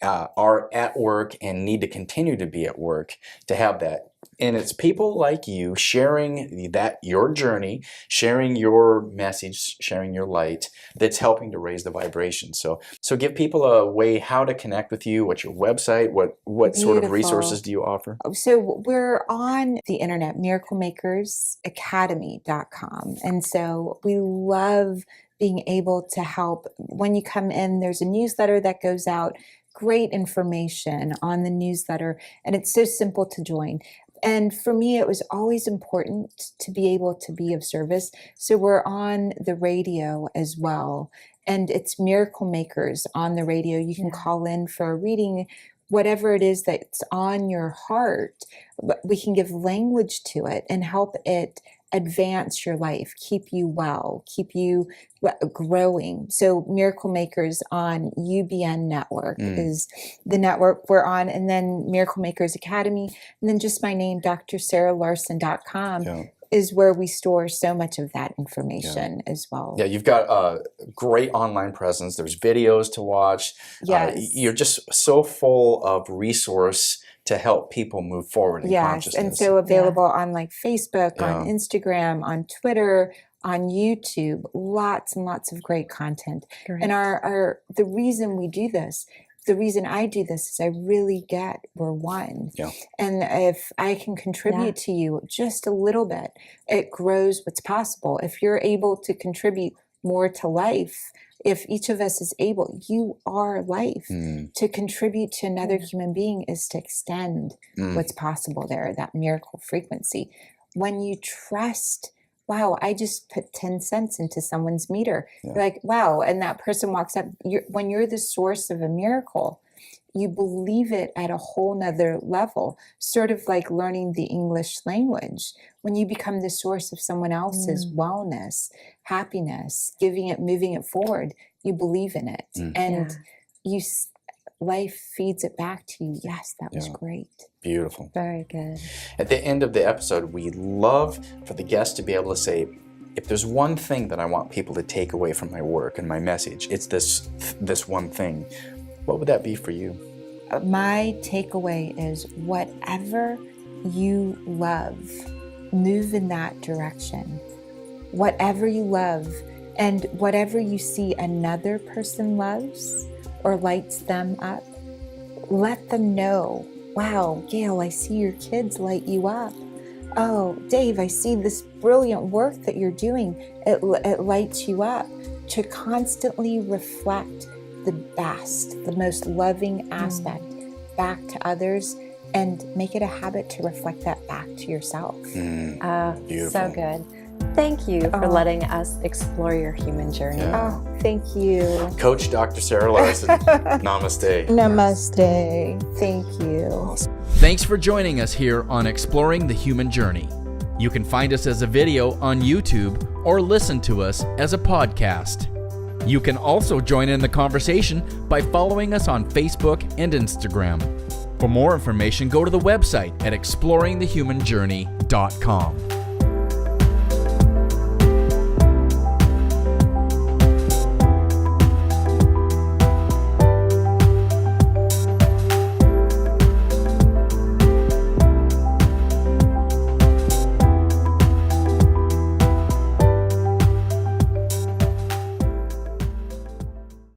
are at work and need to continue to be at work to have that. And it's people like you sharing your journey, sharing your message, sharing your light that's helping to raise the vibration. So give people a way how to connect with you. What's your website? What sort of resources do you offer? So we're on the internet, miraclemakersacademy.com. And so we love being able to help. When you come in, there's a newsletter that goes out, great information on the newsletter, and it's so simple to join. And for me, it was always important to be able to be of service. So we're on the radio as well. And it's Miracle Makers on the radio. You can call in for a reading, whatever it is that's on your heart. But we can give language to it and help it advance your life, keep you well, keep you growing. So Miracle Makers on UBN Network is the network we're on, and then Miracle Makers Academy, and then just my name, DrSarahLarsen.com is where we store so much of that information as well. Yeah, you've got a great online presence. There's videos to watch. You're just so full of resource to help people move forward in consciousness. And so available on like Facebook, on Instagram, on Twitter, on YouTube, lots and lots of great content. And the reason we do this, the reason I do this is I really get we're one. And if I can contribute to you just a little bit, it grows what's possible. If you're able to contribute more to life, if each of us is able, you are life. To contribute to another human being is to extend what's possible there, that miracle frequency. When you trust, wow, I just put 10 cents into someone's meter. You're like, wow, and that person walks up. When you're the source of a miracle, you believe it at a whole nother level, sort of like learning the English language. When you become the source of someone else's wellness, happiness, moving it forward, you believe in it. And life feeds it back to you. Yes, that was great. Beautiful. Very good. At the end of the episode, we love for the guest to be able to say, if there's one thing that I want people to take away from my work and my message, it's this one thing. What would that be for you? My takeaway is whatever you love, move in that direction. Whatever you love and whatever you see another person loves or lights them up, let them know, wow, Gail, I see your kids light you up. Oh, Dave, I see this brilliant work that you're doing. It lights you up. To constantly reflect the best, the most loving aspect back to others, and make it a habit to reflect that back to yourself. Beautiful. So good. Thank you for letting us explore your human journey. Oh, thank you. Coach Dr. Sarah Larsen. Namaste. Namaste. Thank you. Thanks for joining us here on Exploring the Human Journey. You can find us as a video on YouTube or listen to us as a podcast. You can also join in the conversation by following us on Facebook and Instagram. For more information, go to the website at exploringthehumanjourney.com.